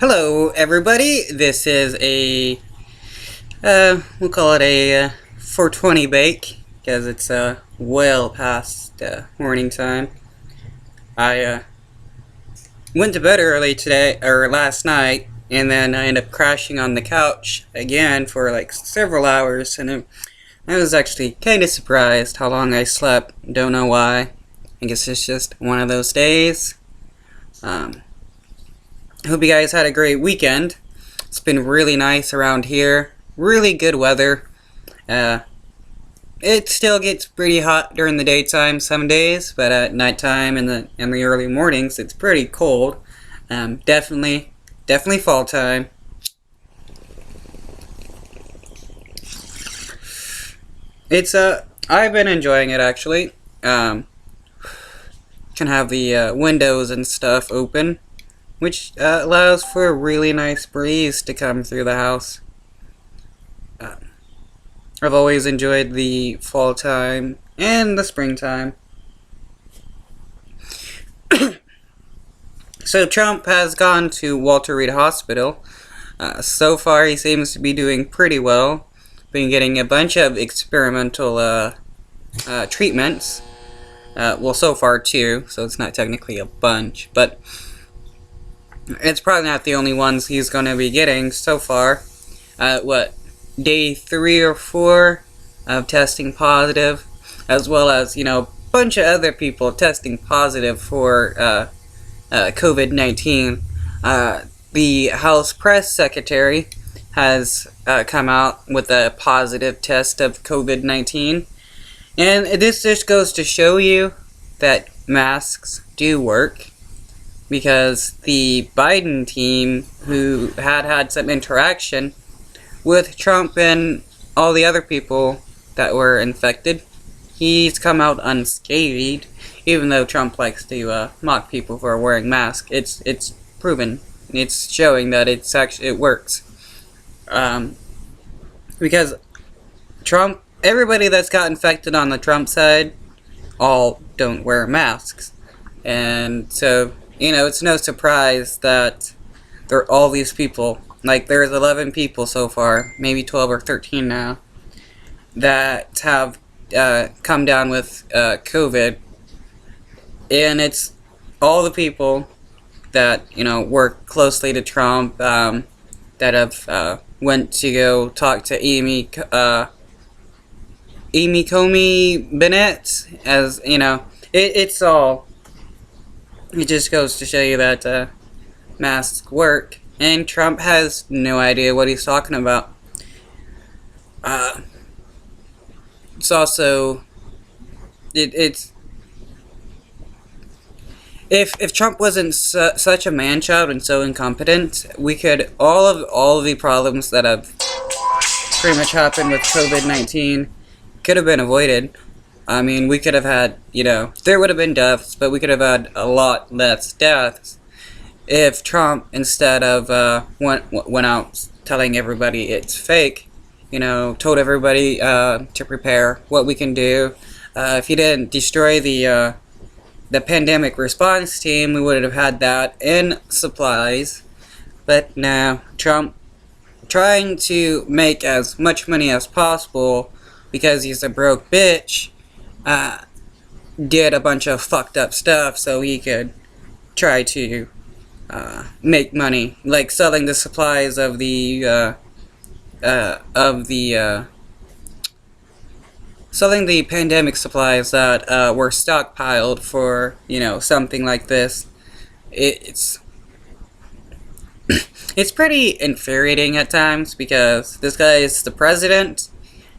Hello, everybody. This is we'll call it a 420 bake because it's well past morning time. I went to bed early today or last night, and then I ended up crashing on the couch again for like several hours, and I was actually kind of surprised how long I slept. Don't know why. I guess it's just one of those days. Hope you guys had a great weekend. It's been really nice around here. Really good weather. It still gets pretty hot during the daytime some days, but at nighttime and the early mornings, it's pretty cold. Definitely fall time. It's I've been enjoying it actually. Can have the windows and stuff open, which allows for a really nice breeze to come through the house. I've always enjoyed the fall time and the springtime. So Trump has gone to Walter Reed Hospital. So far he seems to be doing pretty well. Been getting a bunch of experimental treatments. Well, so far two, so it's not technically a bunch, but it's probably not the only ones he's going to be getting so far. Day 3 or 4 of testing positive, as well as, a bunch of other people testing positive for COVID-19. The House Press Secretary has come out with a positive test of COVID-19. And this just goes to show you that masks do work, because the Biden team, who had some interaction with Trump and all the other people that were infected, he's come out unscathed, even though Trump likes to mock people for wearing masks. It's proven. It's showing that it works. Because Trump, everybody that's got infected on the Trump side, all don't wear masks. And so, it's no surprise that there are all these people, like there's 11 people so far, maybe 12 or 13 now, that have come down with COVID. And it's all the people that, work closely to Trump, that have went to go talk to Amy Comey Bennett, as, it's all, it just goes to show you that masks work, and Trump has no idea what he's talking about. It's also, it's, if Trump wasn't such a man-child and so incompetent, we could, all of the problems that have pretty much happened with COVID-19 could have been avoided. I mean, we could have had, there would have been deaths, but we could have had a lot less deaths if Trump, instead of went out telling everybody it's fake, told everybody to prepare, what we can do. If he didn't destroy the pandemic response team, we would have had that in supplies. But now, Trump, trying to make as much money as possible because he's a broke bitch, did a bunch of fucked up stuff so he could try to make money, like selling the supplies of the selling the pandemic supplies that were stockpiled for, something like this. It's it's pretty infuriating at times, because this guy is the president,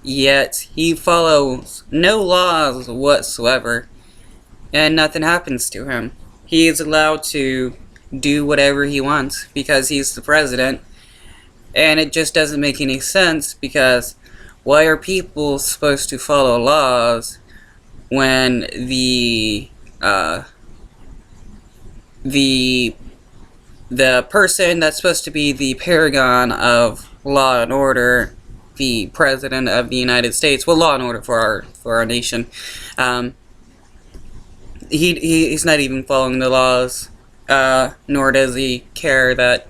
yet he follows no laws whatsoever, and nothing happens to him. He is allowed to do whatever he wants because he's the president, and it just doesn't make any sense, because why are people supposed to follow laws when the person that's supposed to be the paragon of law and order, the president of the United States, well, law and order for our nation, he's not even following the laws, nor does he care that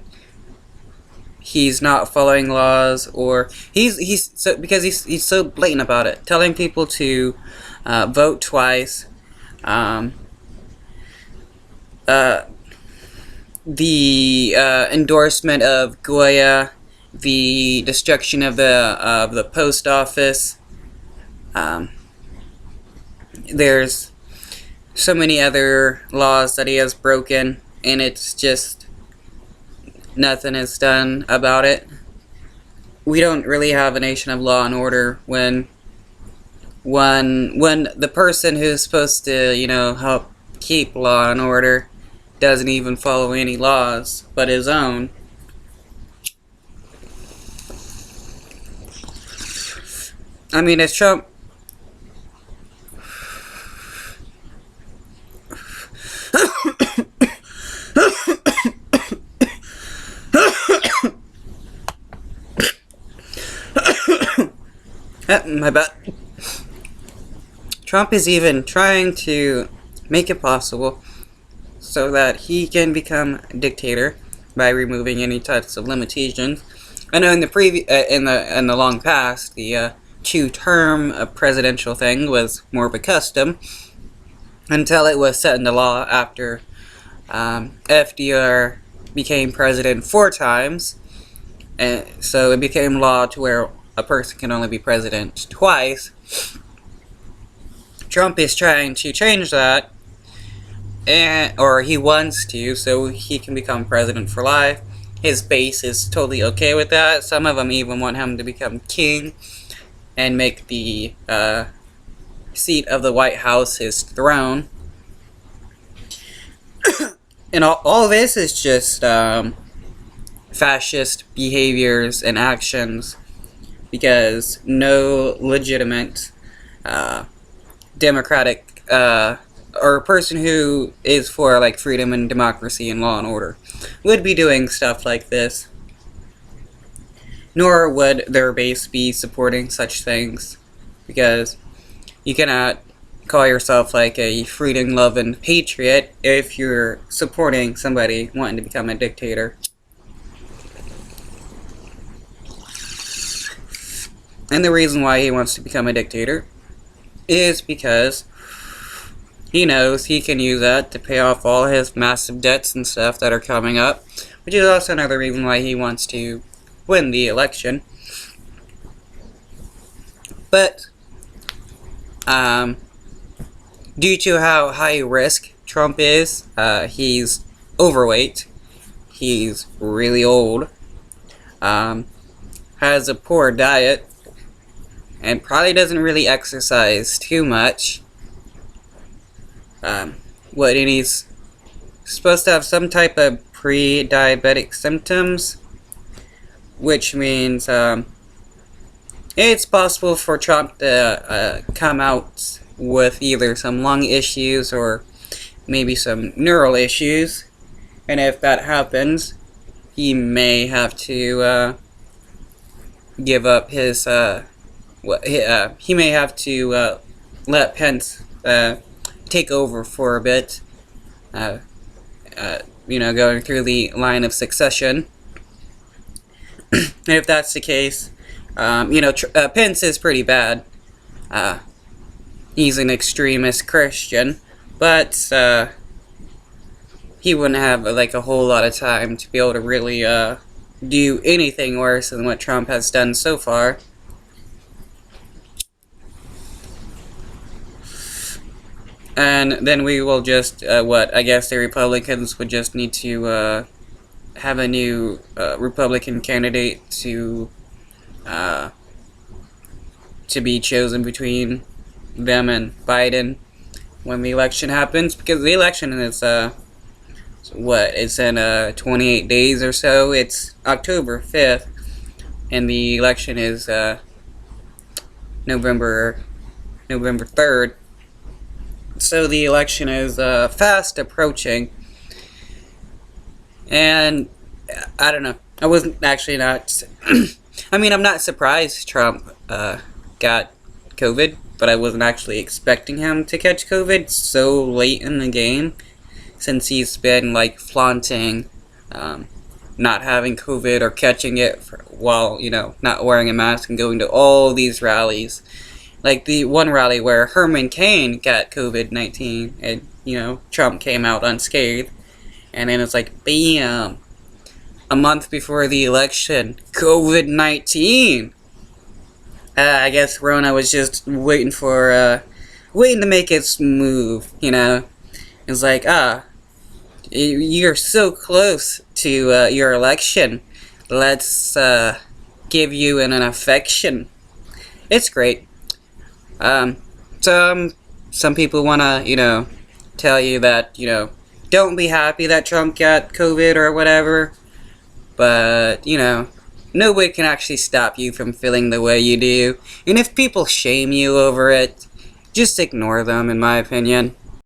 he's not following laws, or he's so because he's so blatant about it, telling people to vote twice. Um, the endorsement of Goya, the destruction of the post office. There's so many other laws that he has broken, and it's just nothing is done about it. We don't really have a nation of law and order when the person who's supposed to, help keep law and order doesn't even follow any laws but his own. I mean, it's Trump. My bad. Trump is even trying to make it possible so that he can become a dictator by removing any types of limitations. I know in the in the long past, the two-term presidential thing was more of a custom until it was set into law after FDR became president 4 times, and so it became law to where a person can only be president twice. Trump is trying to change that, or he wants to, so he can become president for life. His base is totally okay with that. Some of them even want him to become king and make the seat of the White House his throne. And all this is just fascist behaviors and actions, because no legitimate democratic or a person who is for like freedom and democracy and law and order would be doing stuff like this. Nor would their base be supporting such things, because you cannot call yourself like a freedom-loving patriot if you're supporting somebody wanting to become a dictator. And the reason why he wants to become a dictator is because he knows he can use that to pay off all his massive debts and stuff that are coming up, which is also another reason why he wants to win the election. But due to how high risk Trump is, he's overweight, he's really old, has a poor diet, and probably doesn't really exercise too much. And he's supposed to have some type of pre-diabetic symptoms, which means it's possible for Trump to come out with either some lung issues or maybe some neural issues. And if that happens, he may have to give up his he may have to let Pence take over for a bit, going through the line of succession. And if that's the case, Pence is pretty bad. He's an extremist Christian, but he wouldn't have like a whole lot of time to be able to really do anything worse than what Trump has done so far. And then we will just, I guess the Republicans would just need to have a new Republican candidate to be chosen between them and Biden when the election happens, because the election is it's in 28 days or so. It's October 5th, and the election is November 3rd. So the election is fast approaching, and I don't know. I wasn't actually not. I mean, I'm not surprised Trump got COVID, but I wasn't actually expecting him to catch COVID so late in the game, since he's been like flaunting not having COVID or catching it while, not wearing a mask and going to all these rallies. Like the one rally where Herman Cain got COVID-19 and, Trump came out unscathed. And then it's like, bam, a month before the election, COVID-19. I guess Rona was just waiting to make its move, It's like, you're so close to your election. Let's give you an affection. It's great. Some people want to, tell you that, don't be happy that Trump got COVID or whatever. But, nobody can actually stop you from feeling the way you do. And if people shame you over it, just ignore them, in my opinion.